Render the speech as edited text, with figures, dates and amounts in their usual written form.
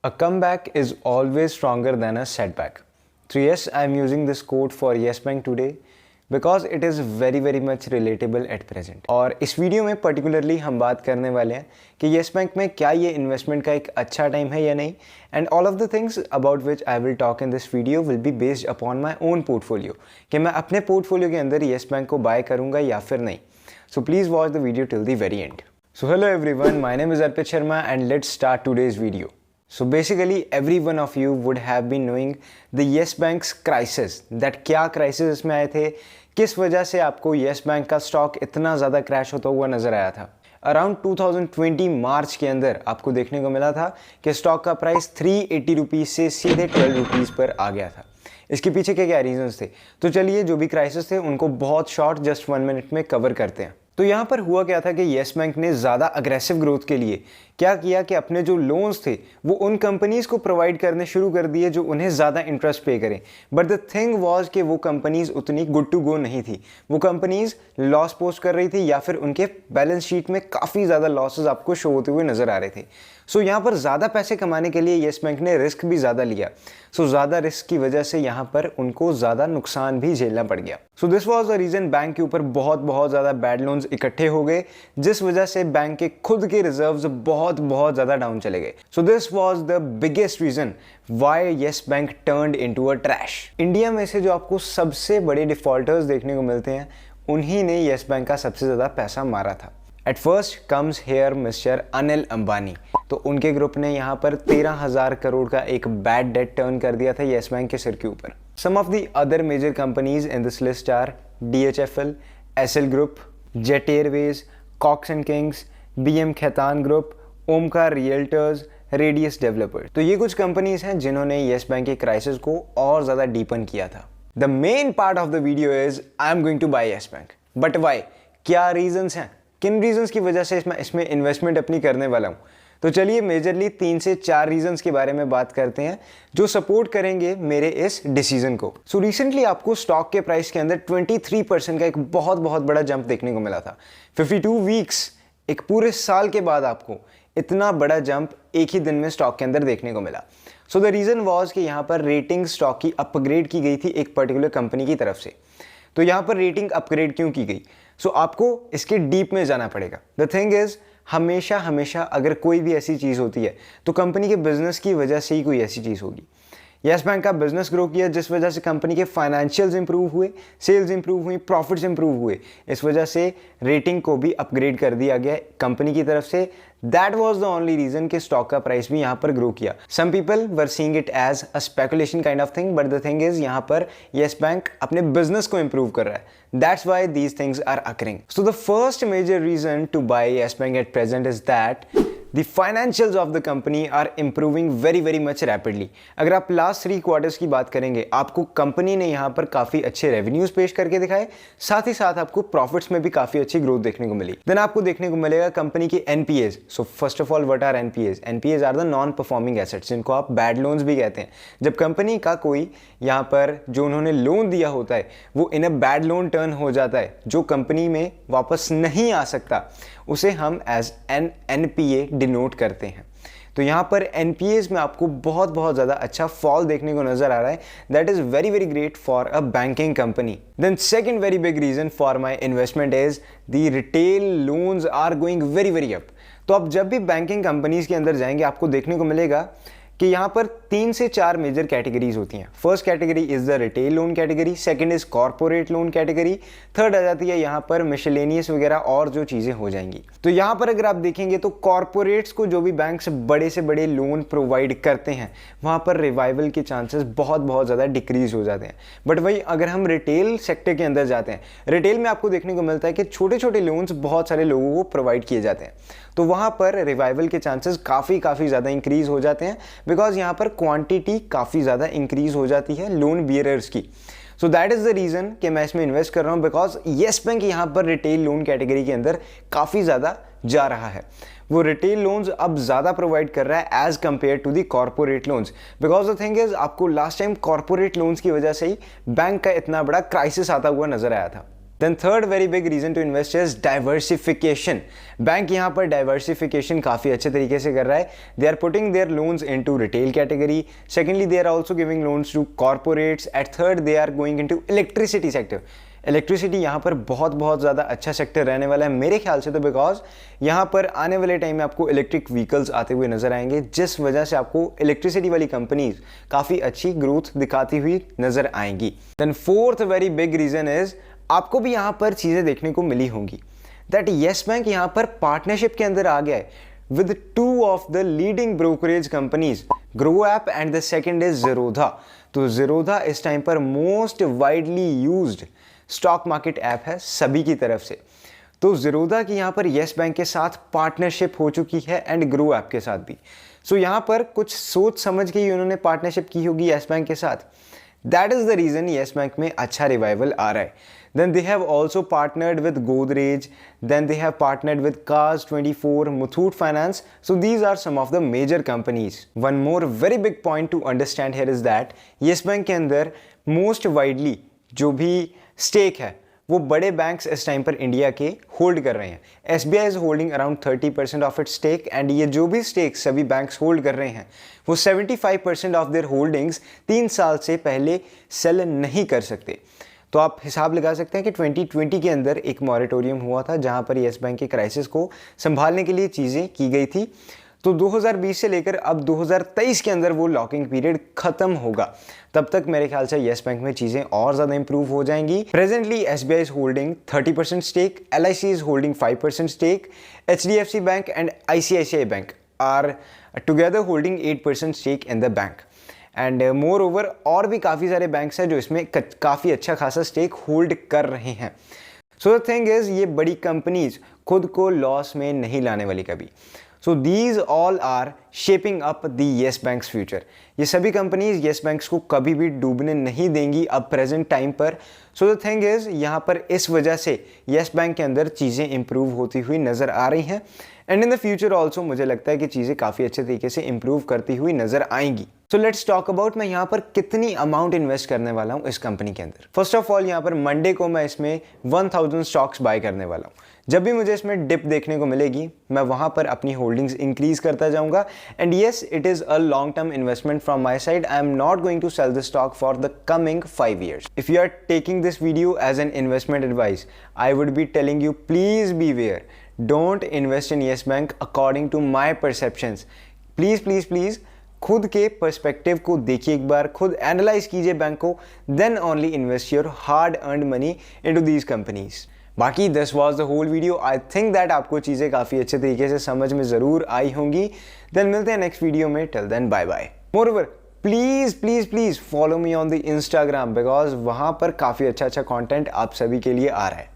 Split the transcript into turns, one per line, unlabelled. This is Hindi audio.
A comeback is always stronger than a setback. So yes, I am using this quote for Yes Bank today because it is very much relatable at present. और इस वीडियो में पर्टिकुलरली हम बात करने वाले हैं कि येस बैंक में क्या ये इन्वेस्टमेंट का एक अच्छा टाइम है या नहीं, and all of the things about which I will talk in this video will be based upon my own portfolio, कि मैं अपने पोर्टफोलियो के अंदर येस बैंक को बाय करूंगा या फिर नहीं. So please watch the video till the very and. So hello everyone, my name is Arpit Sharma and let's start today's video. So basically every one of you would have been knowing the Yes Bank's crisis, that क्या crisis इसमें आए थे, किस वजह से आपको Yes Bank का स्टॉक इतना ज़्यादा क्रैश होता हुआ नज़र आया था. अराउंड 2020 मार्च के अंदर आपको देखने को मिला था कि स्टॉक का प्राइस 380 रुपीज़ से सीधे 12 रुपीज़ पर आ गया था. इसके पीछे क्या क्या रीजंस थे, तो चलिए जो भी क्राइसिस थे उनको बहुत शॉर्ट जस्ट 1 मिनट में कवर करते हैं. तो यहाँ पर हुआ क्या था कि येस बैंक ने ज़्यादा अग्रेसिव ग्रोथ के लिए क्या किया कि अपने जो लोन्स थे वो उन कंपनीज़ को प्रोवाइड करने शुरू कर दिए जो उन्हें ज़्यादा इंटरेस्ट पे करें. बट द थिंग वाज कि वो कंपनीज़ उतनी गुड टू गो नहीं थी. वो कंपनीज़ लॉस पोस्ट कर रही थी या फिर उनके बैलेंस शीट में काफ़ी ज़्यादा लॉसेज आपको शो होते हुए नज़र आ रहे थे. सो यहाँ पर ज़्यादा पैसे कमाने के लिए येस बैंक ने रिस्क भी ज़्यादा लिया. सो ज़्यादा रिस्क की वजह से यहाँ पर उनको ज़्यादा नुकसान भी झेलना पड़ गया. So this was the reason bank के ऊपर बहुत ज़्यादा बैड लोन्स इकट्ठे हो गए, जिस वजह से बैंक के खुद के रिजर्व्स बहुत ज़्यादा डाउन चले गए. So this was the biggest reason why yes bank turned into a trash. India में से जो आपको सबसे बड़े डिफॉल्टर्स देखने को मिलते हैं उन्हीं ने येस बैंक का सबसे ज़्यादा पैसा मारा था. At first comes here mister Anil Ambani. तो उनके ग्रुप ने यहाँ पर 13,000 करोड़ का एक बैड डेट टर्न कर दिया था येस बैंक के सिर के ऊपर. Some of the other major companies in this list are DHFL, SL group, Jet Airways, Cox and Kings, BM Khetan group, Omkar realtors, Radius developers. तो ये कुछ कंपनीज हैं जिन्होंने येस बैंक के क्राइसिस को और ज़्यादा डीपन किया था. The main part of the video is I am going to buy Yes Bank. But why, क्या रीजंस हैं, किन रीजंस की वजह से इसमें इन्वेस्टमेंट अपनी करने वाला हूं. तो चलिए मेजरली 3 से 4 रीजंस के बारे में बात करते हैं जो सपोर्ट करेंगे मेरे इस डिसीजन को. सो रिसेंटली आपको स्टॉक के प्राइस के अंदर 23% का एक बहुत बड़ा जंप देखने को मिला था. 52 वीक्स, एक पूरे साल के बाद आपको इतना बड़ा जंप एक ही दिन में स्टॉक के अंदर देखने को मिला. सो द रीजन वाज कि यहाँ पर रेटिंग स्टॉक की अपग्रेड की गई थी एक पर्टिकुलर कंपनी की तरफ से. तो यहाँ पर रेटिंग अपग्रेड क्यों की गई, सो आपको इसके डीप में जाना पड़ेगा. द थिंग इज हमेशा अगर कोई भी ऐसी चीज़ होती है तो कंपनी के बिजनेस की वजह से ही कोई ऐसी चीज़ होगी. येस बैंक का बिजनेस ग्रो किया जिस वजह से कंपनी के फाइनेंशियल्स इंप्रूव हुए, सेल्स इंप्रूव हुई, प्रॉफिट्स इंप्रूव हुए. इस वजह से रेटिंग को भी अपग्रेड कर दिया गया कंपनी की तरफ से. That was the only reason कि स्टॉक का प्राइस भी यहाँ पर ग्रो किया. Some people were seeing it as a speculation kind of thing, but the thing is यहाँ पर येस बैंक अपने बिजनेस को इंप्रूव कर रहा है. That's why these things are occurring. So the first major reason to buy Yes Bank at present is that the financials of the company are improving very much rapidly. अगर आप लास्ट 3 क्वार्टर्स की बात करेंगे आपको कंपनी ने यहाँ पर काफ़ी अच्छे रेवेन्यूज पेश करके दिखाए, साथ ही साथ आपको प्रॉफिट्स में भी काफ़ी अच्छी ग्रोथ देखने को मिली. देन आपको देखने को मिलेगा कंपनी के NPAs. So first of all what are NPAs? NPAs are the non performing assets, जिनको आप बैड लोन्स भी कहते हैं. जब कंपनी का कोई यहाँ पर जो उन्होंने लोन दिया होता है वो इन अ बैड लोन टर्न हो जाता है, जो कंपनी में वापस नहीं आ सकता, उसे हम एज एन NPA डिनोट करते हैं. तो यहाँ पर NPAs में आपको बहुत ज़्यादा अच्छा फॉल देखने को नजर आ रहा है. That is very great for a banking company. Then second very big reason for my investment is the retail loans are going very up. तो आप जब भी बैंकिंग कंपनीज के अंदर जाएंगे आपको देखने को मिलेगा कि यहाँ पर 3 से 4 मेजर कैटेगरीज होती हैं. First category is the retail loan category, second is corporate loan category, third आ जाती है यहाँ पर मिशेलेनियस वगैरह और जो चीज़ें हो जाएंगी. तो यहाँ पर अगर आप देखेंगे तो कॉर्पोरेट्स को जो भी बैंक से बड़े लोन प्रोवाइड करते हैं वहाँ पर रिवाइवल के चांसेस बहुत ज़्यादा डिक्रीज हो जाते हैं. बट वही अगर हम रिटेल सेक्टर के अंदर जाते हैं, रिटेल में आपको देखने को मिलता है कि छोटे लोन्स बहुत सारे लोगों को प्रोवाइड किए जाते हैं. तो वहाँ पर रिवाइवल के चांसेस काफ़ी ज़्यादा इंक्रीज हो जाते हैं, बिकॉज यहाँ पर क्वांटिटी काफ़ी ज़्यादा इंक्रीज हो जाती है लोन बियरर्स की. So that is the reason कि मैं इसमें इन्वेस्ट कर रहा हूँ, बिकॉज येस बैंक यहाँ पर रिटेल लोन कैटेगरी के अंदर काफ़ी ज़्यादा जा रहा है. वो रिटेल लोन्स अब ज़्यादा प्रोवाइड कर रहा है as compare to the corporate loans. Because the thing is आपको लास्ट टाइम कॉर्पोरेट लोन्स की वजह से ही बैंक का इतना बड़ा क्राइसिस आता हुआ नजर आया था. Then third very big reason to invest is diversification. Bank यहाँ पर डाइवर्सिफिकेशन काफ़ी अच्छे तरीके से कर रहा है। They are putting their loans into retail category, secondly they are also giving loans to corporates, at third they are going into electricity sector. Electricity यहाँ पर बहुत ज़्यादा अच्छा सेक्टर रहने वाला है मेरे ख्याल से, तो बिकॉज यहाँ पर आने वाले टाइम में आपको इलेक्ट्रिक व्हीकल्स आते हुए नजर आएंगे, जिस वजह से आपको इलेक्ट्रिसिटी वाली कंपनीज काफ़ी अच्छी ग्रोथ दिखाती हुई नजर आएंगी। Then fourth very big reason is, आपको भी यहाँ पर चीज़ें देखने को मिली होंगी दैट येस बैंक यहाँ पर पार्टनरशिप के अंदर आ गया है with two of the leading brokerage companies, grow app and the second is Zerodha. तो ज़ीरोधा इस टाइम पर most widely used stock market app है सभी की तरफ से। तो ज़ीरोधा की यहाँ पर येस बैंक के साथ पार्टनरशिप हो चुकी है एंड ग्रो ऐप के साथ भी। सो यहाँ पर कुछ सोच समझ के ही उन्होंने पार्टनरशिप की होगी येस बैंक के साथ। That is the reason Yes Bank में अच्छा रिवाइवल आ रहा है। Then they have also partnered with Godrej, then they have partnered with Cars24, Muthoot Finance. So these are some of the major companies. One more very big point to understand here is that Yes Bank के अंदर most widely जो भी stake है वो बड़े बैंक्स इस टाइम पर इंडिया के होल्ड कर रहे हैं। SBI is holding around 30% of its stake and ये जो भी स्टेक सभी बैंक्स होल्ड कर रहे हैं वो 75% ऑफ देयर होल्डिंग्स 3 साल से पहले सेल नहीं कर सकते। तो आप हिसाब लगा सकते हैं कि 2020 के अंदर एक मॉरेटोरियम हुआ था जहां पर येस बैंक के क्राइसिस को संभालने के लिए चीज़ें की गई थी। तो 2020 से लेकर अब 2023 के अंदर वो लॉकिंग पीरियड खत्म होगा, तब तक मेरे ख्याल से येस बैंक में चीज़ें और ज़्यादा इंप्रूव हो जाएंगी। Presently SBI is holding 30% stake, LIC is holding 5% stake, HDFC bank and ICICI bank are together holding 8% stake in the bank and moreover और भी काफ़ी सारे बैंक्स हैं जो इसमें काफ़ी अच्छा खासा स्टेक होल्ड कर रहे हैं। सो द थिंग इज, ये बड़ी कंपनीज खुद को लॉस में नहीं लाने वाली कभी। So these all are shaping up the Yes bank's future. ये सभी कंपनीज येस बैंक्स को कभी भी डूबने नहीं देंगी अब प्रेजेंट टाइम पर। सो द थिंग इज, यहाँ पर इस वजह से येस बैंक के अंदर चीज़ें इंप्रूव होती हुई नज़र आ रही हैं and in the future also मुझे लगता है कि चीज़ें काफ़ी अच्छे तरीके से इंप्रूव करती हुई नज़र आएंगी। सो लेट्स टॉक अबाउट मैं यहाँ पर कितनी अमाउंट इन्वेस्ट करने वाला हूँ इस कंपनी के अंदर। फर्स्ट ऑफ ऑल यहाँ पर मंडे को मैं इसमें 1000 स्टॉक्स बाय करने वाला हूँ। जब भी मुझे इसमें डिप देखने को मिलेगी मैं वहाँ पर अपनी होल्डिंग्स इंक्रीज करता जाऊँगा and yes it is a long term investment from my side. I am not going to sell the stock for the coming 5 years. If you are taking this video as an investment advice, I would be telling you please beware. Don't invest in Yes Bank according to my perceptions. Please खुद के पर्सपेक्टिव को देखिए एक बार, खुद एनालाइज कीजिए बैंक को, then only invest your hard earned money into these companies. बाकी this was the whole video. I think that आपको चीज़ें काफ़ी अच्छे तरीके से समझ में ज़रूर आई होंगी। देन मिलते हैं नेक्स्ट वीडियो में। Till then bye bye. Moreover please follow me on the Instagram because वहाँ पर काफ़ी अच्छा कंटेंट आप सभी के लिए आ रहा है।